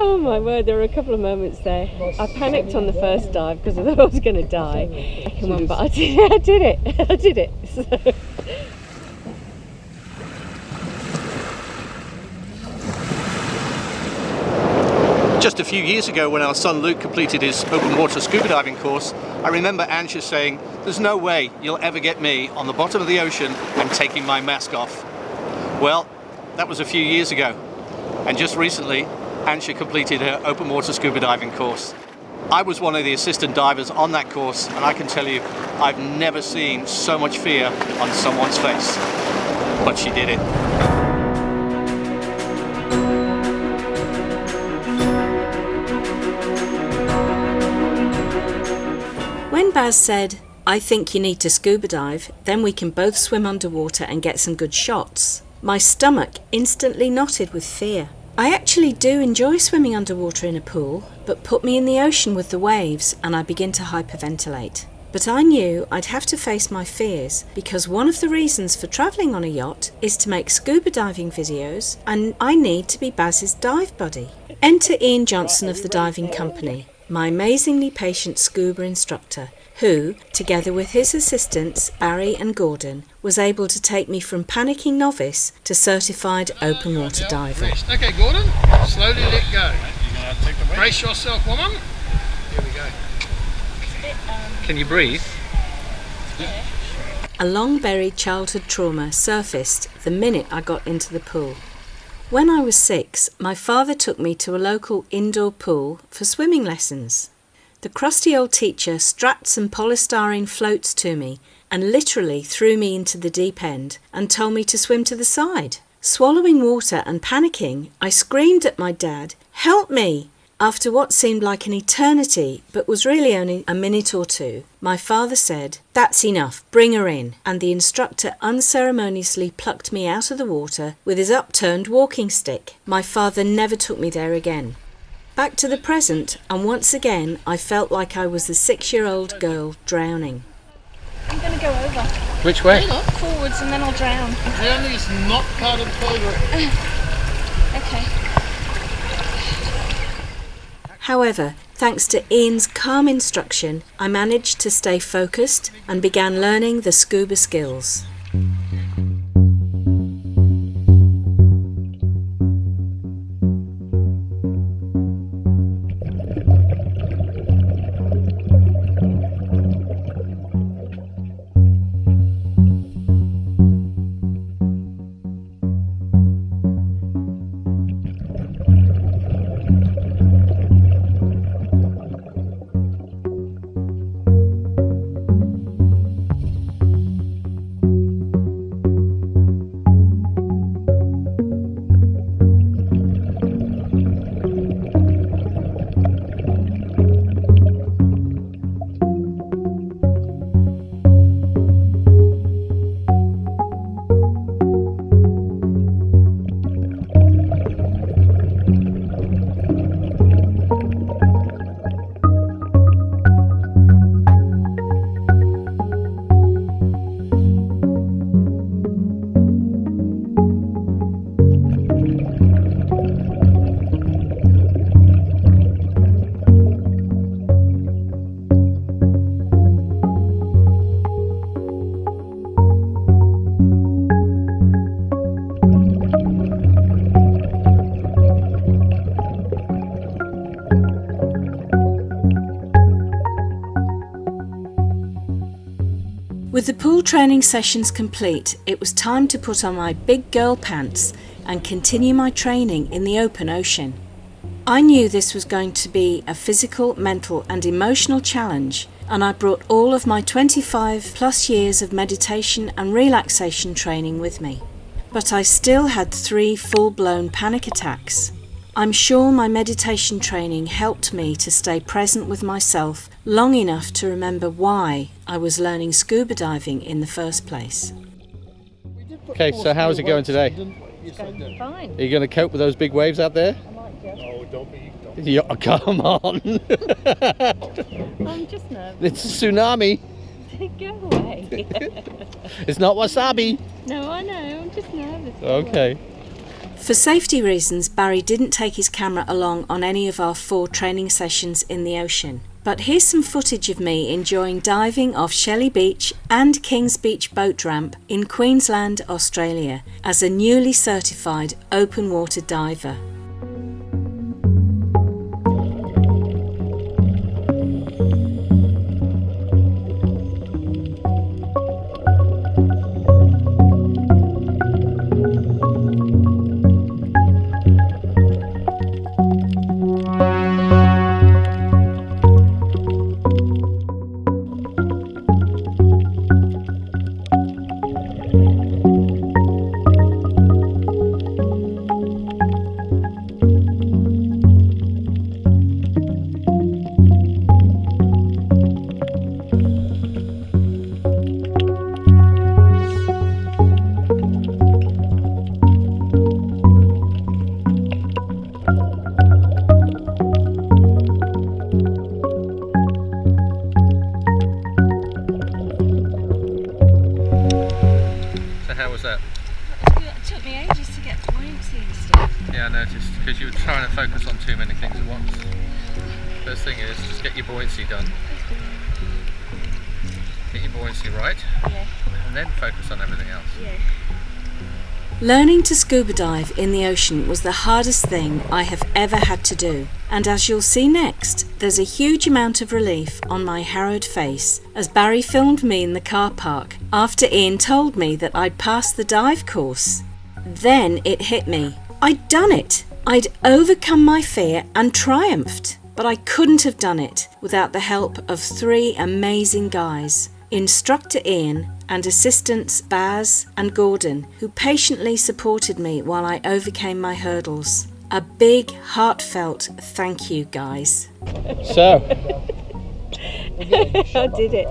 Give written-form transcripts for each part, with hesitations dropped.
Oh my word, there were a couple of moments there. I panicked on the first dive because I thought I was going to die. Second one, but I did it. So. Just a few years ago, when our son Luke completed his open water scuba diving course, I remember Aannsha saying, "There's no way you'll ever get me on the bottom of the ocean and taking my mask off." Well, that was a few years ago. And just recently, Aannsha completed her open water scuba diving course. I was one of the assistant divers on that course, and I can tell you, I've never seen so much fear on someone's face. But she did it. When Baz said, "I think you need to scuba dive, then we can both swim underwater and get some good shots," my stomach instantly knotted with fear. I actually do enjoy swimming underwater in a pool, but put me in the ocean with the waves and I begin to hyperventilate. But I knew I'd have to face my fears because one of the reasons for travelling on a yacht is to make scuba diving videos, and I need to be Baz's dive buddy. Enter Ian Johnson of the diving company, my amazingly patient scuba instructor, who, together with his assistants Barry and Gordon, was able to take me from panicking novice to certified open water diver. Okay, Gordon, slowly let go. Brace yourself, woman. Here we go. Can you breathe? A long-buried childhood trauma surfaced the minute I got into the pool. When I was 6, my father took me to a local indoor pool for swimming lessons. The crusty old teacher strapped some polystyrene floats to me and literally threw me into the deep end and told me to swim to the side. Swallowing water and panicking, I screamed at my dad, "Help me!" After what seemed like an eternity, but was really only a minute or two, my father said, "That's enough, bring her in," and the instructor unceremoniously plucked me out of the water with his upturned walking stick. My father never took me there again. Back to the present, and once again I felt like I was the 6-year-old girl drowning. I'm going to go over. Which way? Forwards and then I'll drown. Drowning is not part of the program. Okay. However, thanks to Ian's calm instruction, I managed to stay focused and began learning the scuba skills. With the pool training sessions complete, it was time to put on my big girl pants and continue my training in the open ocean. I knew this was going to be a physical, mental and emotional challenge, and I brought all of my 25 plus years of meditation and relaxation training with me. But I still had 3 full-blown panic attacks. I'm sure my meditation training helped me to stay present with myself long enough to remember why I was learning scuba diving in the first place. Okay, so how's it going today? It's going fine. Are you going to cope with those big waves out there? I might just. Oh, don't be. Yeah, come on. I'm just nervous. It's a tsunami. Go away. It's not wasabi. No, I know. I'm just nervous. Okay. For safety reasons, Barry didn't take his camera along on any of our 4 training sessions in the ocean. But here's some footage of me enjoying diving off Shelley Beach and Kings Beach boat ramp in Queensland, Australia, as a newly certified open water diver. How was that? It took me ages to get buoyancy and stuff. Yeah, I noticed, because you were trying to focus on too many things at once. First thing is, just get your buoyancy done. Get your buoyancy right, Yeah. and then focus on everything else. Yeah. Learning to scuba dive in the ocean was the hardest thing I have ever had to do, and as you'll see next, there's a huge amount of relief on my harrowed face as Barry filmed me in the car park after Ian told me that I'd passed the dive course. Then it hit me. I'd done it! I'd overcome my fear and triumphed, but I couldn't have done it without the help of 3 amazing guys. Instructor Ian and assistants Baz and Gordon, who patiently supported me while I overcame my hurdles. A big, heartfelt thank you, guys. So, I did it.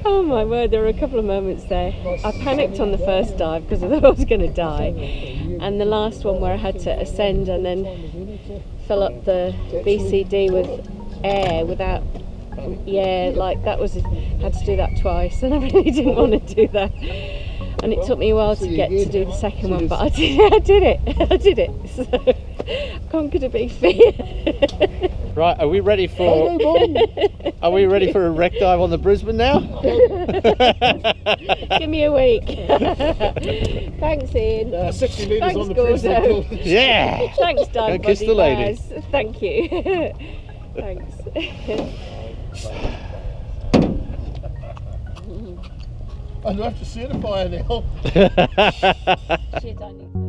Oh my word, there were a couple of moments there. I panicked on the first dive because I thought I was going to die. And the last one where I had to ascend and then fill up the BCD with air without... Yeah, like that was... had to do that twice and I really didn't want to do that. And it took me a while to get to do the second one, but I did it. So, conquered a big fear. right, are we ready for... Are we ready for a wreck dive on the Brisbane now? Give me a week. Thanks, Ian. 60 metres Thanks, on the Gordo. Brisbane. Yeah! Thanks, Dive Go kiss Buddy the lady. Baz. Thank you. Thanks. I do have to certify now. Shit, I need to.